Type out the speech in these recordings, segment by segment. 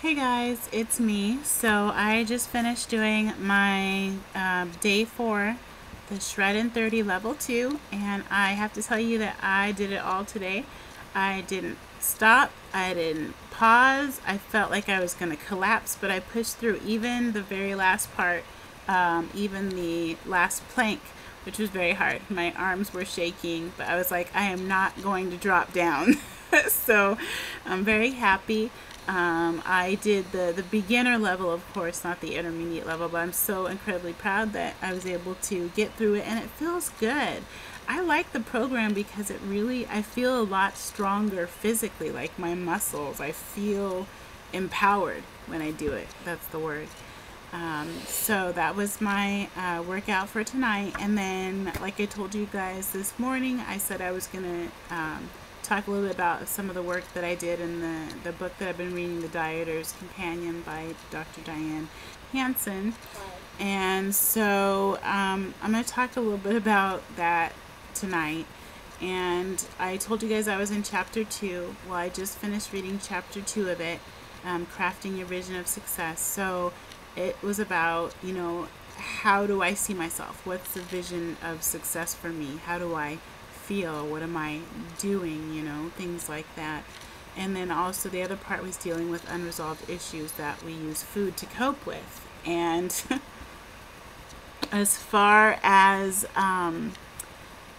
Hey guys, it's me. So I just finished doing my day 4, the Shred in 30 level 2, and I have to tell you that I did it all today. I didn't stop, I didn't pause. I felt like I was going to collapse, but I pushed through even the very last part, even the last plank, which was very hard. My arms were shaking, but I was like, I am not going to drop down. So I'm very happy. I did the beginner level, of course, not the intermediate level, but I'm so incredibly proud that I was able to get through it, and it feels good. I like the program because I feel a lot stronger physically, like my muscles. I feel empowered when I do it. That's the word. So that was my workout for tonight. And then, like I told you guys this morning, I said I was going to talk a little bit about some of the work that I did in the book that I've been reading, The Dieter's Companion by Dr. Diane Hanson. And so I'm going to talk a little bit about that tonight. And I told you guys I was in chapter 2. Well, I just finished reading chapter 2 of it, Crafting Your Vision of Success. So it was about, how do I see myself? What's the vision of success for me? How do I feel? What am I doing? Things like that. And then also the other part was dealing with unresolved issues that we use food to cope with. And as far as I'm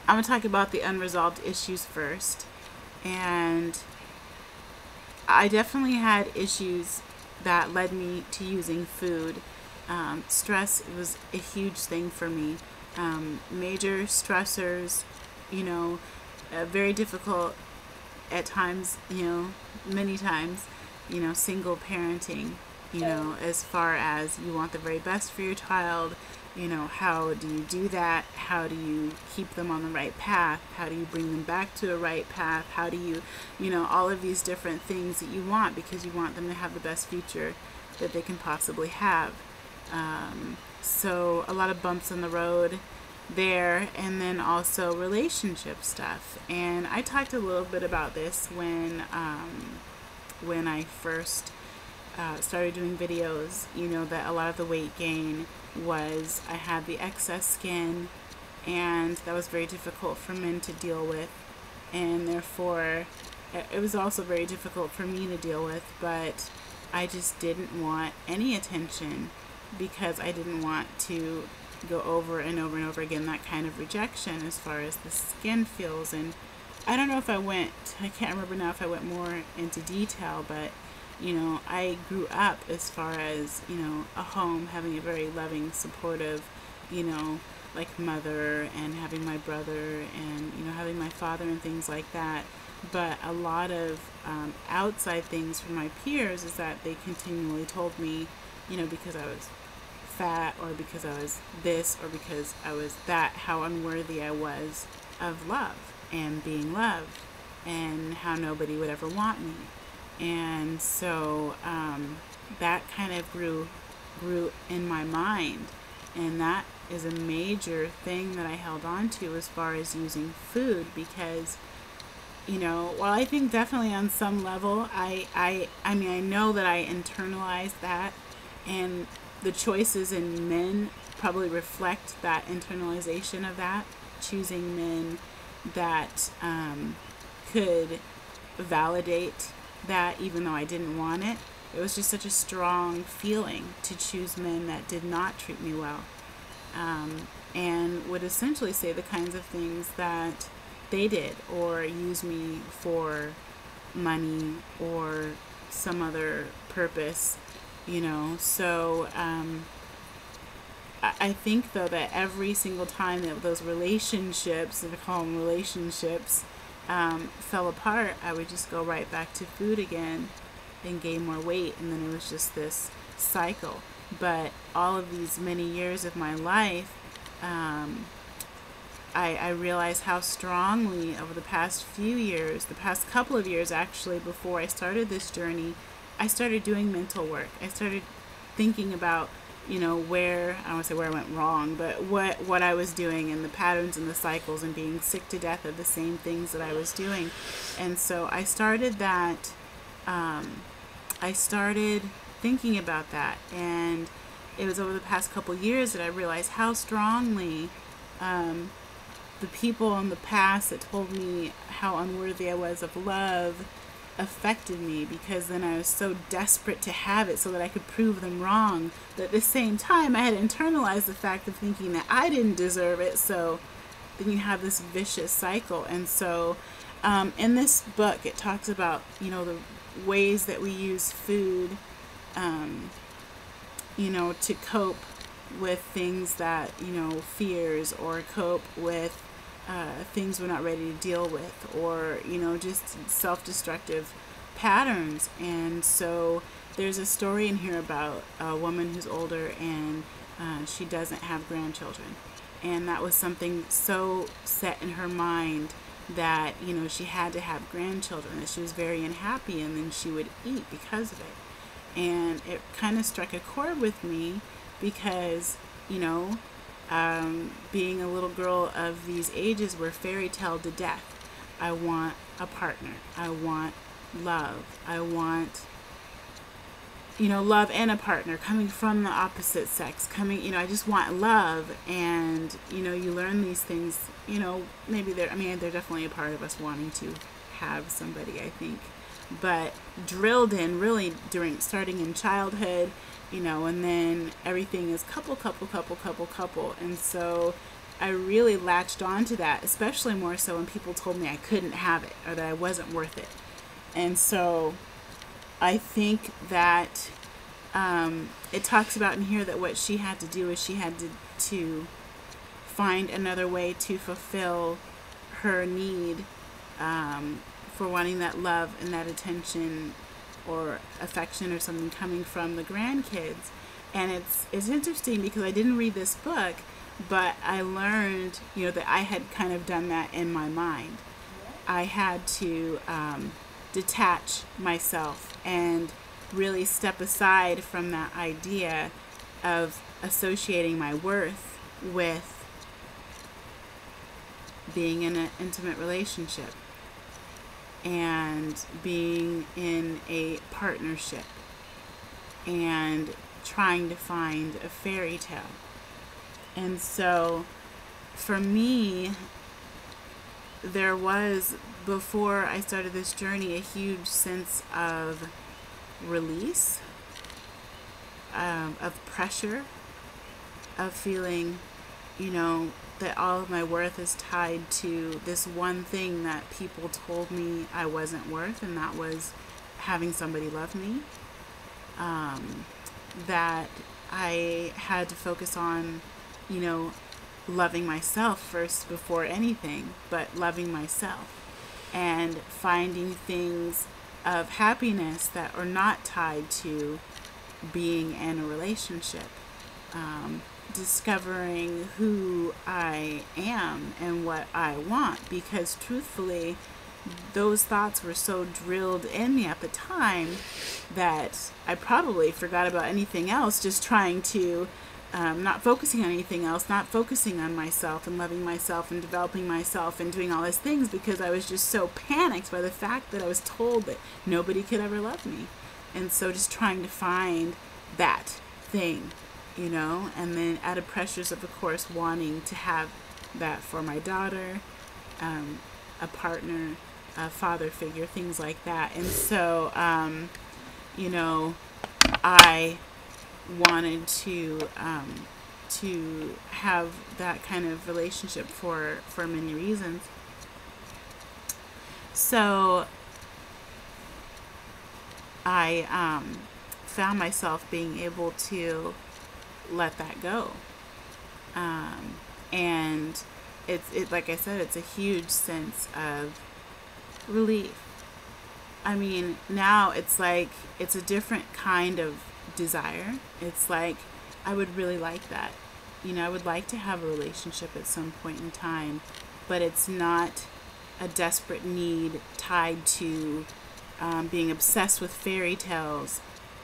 going to talk about the unresolved issues first. And I definitely had issues that led me to using food. Stress was a huge thing for me. Major stressors, very difficult at times, many times, single parenting, as far as you want the very best for your child, how do you do that? How do you keep them on the right path? How do you bring them back to a right path? How do you, all of these different things that you want because you want them to have the best future that they can possibly have. So a lot of bumps in the road there, and then also relationship stuff. And I talked a little bit about this when I first started doing videos, that a lot of the weight gain was I had the excess skin, and that was very difficult for men to deal with, and therefore it was also very difficult for me to deal with, but I just didn't want any attention because I didn't want to go over and over and over again that kind of rejection as far as the skin feels. And I don't know if I can't remember now if I went more into detail, but I grew up as far as a home, having a very loving, supportive, like mother, and having my brother, and having my father and things like that. But a lot of outside things from my peers is that they continually told me, because I was fat, or because I was this, or because I was that, how unworthy I was of love and being loved, and how nobody would ever want me. And so that kind of grew in my mind, and that is a major thing that I held on to as far as using food, because while I think definitely on some level I mean I know that I internalized that, and the choices in men probably reflect that internalization of that, choosing men that could validate that even though I didn't want it. It was just such a strong feeling to choose men that did not treat me well, and would essentially say the kinds of things that they did, or use me for money or some other purpose, So I think, though, that every single time that those relationships, if I call them relationships, fell apart, I would just go right back to food again and gain more weight, and then it was just this cycle. But all of these many years of my life, I realized how strongly over the past few years, the past couple of years actually, before I started this journey, I started doing mental work. I started thinking about, where, I don't want to say where I went wrong, but what I was doing, and the patterns and the cycles, and being sick to death of the same things that I was doing. And so I started that I started thinking about that, and it was over the past couple years that I realized how strongly the people in the past that told me how unworthy I was of love affected me, because then I was so desperate to have it so that I could prove them wrong. But at the same time, I had internalized the fact of thinking that I didn't deserve it, so then you have this vicious cycle. And so in this book, it talks about, the ways that we use food, to cope with things that, fears, or cope with things we're not ready to deal with, or, just self-destructive patterns. And so there's a story in here about a woman who's older, and she doesn't have grandchildren. And that was something so set in her mind that, she had to have grandchildren, that she was very unhappy, and then she would eat because of it. And it kind of struck a chord with me because, being a little girl of these ages, we're fairy tale to death. I want a partner. I want love. I want, love and a partner coming from the opposite sex. I just want love. And, you learn these things, maybe they're definitely a part of us wanting to have somebody, I think. But drilled in really starting in childhood, and then everything is couple. And so I really latched on to that, especially more so when people told me I couldn't have it, or that I wasn't worth it. And so I think that it talks about in here that what she had to do is she had to find another way to fulfill her need for wanting that love and that attention or affection or something coming from the grandkids. And it's interesting because I didn't read this book, but I learned, that I had kind of done that in my mind. I had to detach myself and really step aside from that idea of associating my worth with being in an intimate relationship and being in a partnership and trying to find a fairy tale. And so for me, there was, before I started this journey, a huge sense of release, of pressure, of feeling, that all of my worth is tied to this one thing that people told me I wasn't worth, and that was having somebody love me. That I had to focus on, loving myself first before anything, but loving myself and finding things of happiness that are not tied to being in a relationship. Discovering who I am and what I want, because truthfully those thoughts were so drilled in me at the time that I probably forgot about anything else, just trying to not focusing on anything else, not focusing on myself and loving myself and developing myself and doing all these things, because I was just so panicked by the fact that I was told that nobody could ever love me. And so just trying to find that thing, and then added pressures of course, wanting to have that for my daughter, a partner, a father figure, things like that. And so, I wanted to have that kind of relationship for many reasons. So I found myself being able to let that go. And it like I said, it's a huge sense of relief. I mean, now it's like, it's a different kind of desire. It's like, I would really like that. I would like to have a relationship at some point in time, but it's not a desperate need tied to being obsessed with fairy tales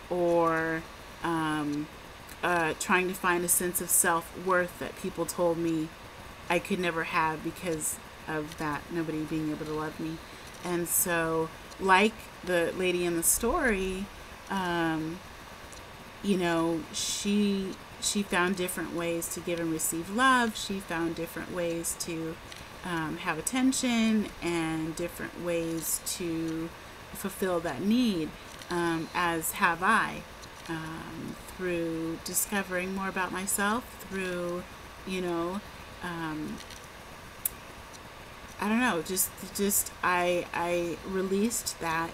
or trying to find a sense of self-worth that people told me I could never have because of that, nobody being able to love me. And so, like the lady in the story, You know, she found different ways to give and receive love. She found different ways to have attention, and different ways to fulfill that need, as have I, through discovering more about myself, through, you know, I don't know, just I released that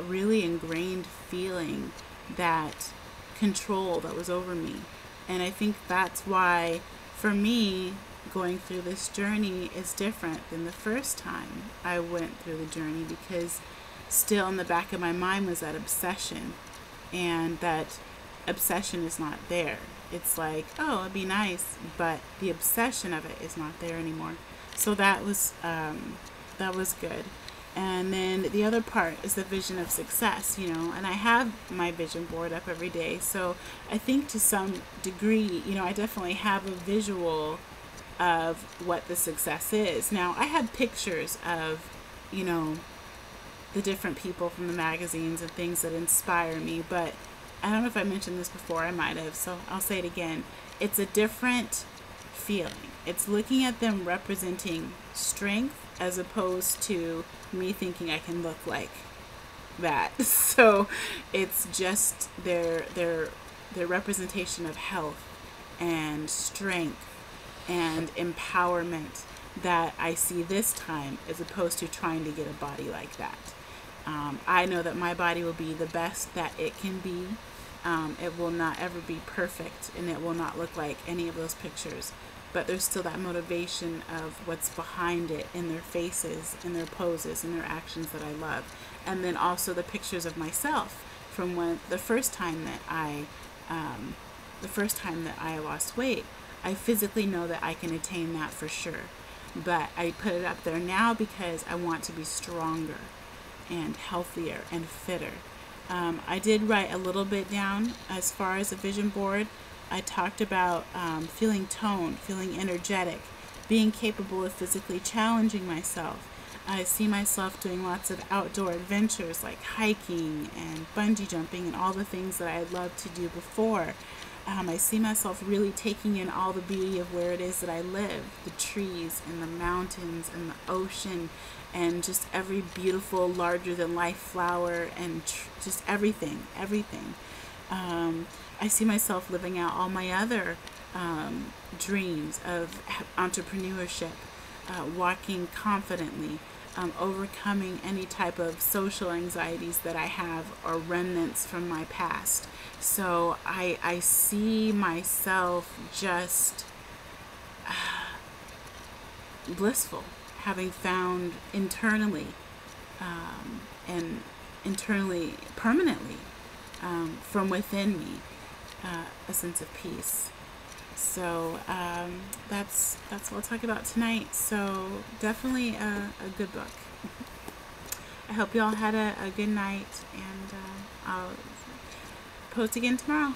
really ingrained feeling, that control that was over me. And I think that's why, for me, going through this journey is different than the first time I went through the journey, because still in the back of my mind was that obsession, and that obsession is not there. It's like, oh, it'd be nice, but the obsession of it is not there anymore. So that was good. And then the other part is the vision of success, you know, and I have my vision board up every day. So I think to some degree, you know, I definitely have a visual of what the success is. Now, I have pictures of, you know, the different people from the magazines and things that inspire me, but I don't know if I mentioned this before, I might have, so I'll say it again. It's a different feeling. It's looking at them representing strength, as opposed to me thinking I can look like that. So it's just their representation of health and strength and empowerment that I see this time, as opposed to trying to get a body like that. I know that my body will be the best that it can be. It will not ever be perfect, and it will not look like any of those pictures. But there's still that motivation of what's behind it, in their faces, in their poses, in their actions, that I love. And then also the pictures of myself from when the first time that I lost weight. I physically know that I can attain that for sure. But I put it up there now because I want to be stronger and healthier and fitter. I did write a little bit down as far as a vision board. I talked about feeling toned, feeling energetic, being capable of physically challenging myself. I see myself doing lots of outdoor adventures like hiking and bungee jumping and all the things that I had loved to do before. I see myself really taking in all the beauty of where it is that I live, the trees and the mountains and the ocean, and just every beautiful larger than life flower, and just everything. I see myself living out all my other dreams of entrepreneurship, walking confidently, overcoming any type of social anxieties that I have, or remnants from my past. So I see myself just blissful, having found internally, and internally, permanently, from within me, a sense of peace. So that's what we'll talk about tonight. So definitely a good book. I hope you all had a good night, and I'll post again tomorrow.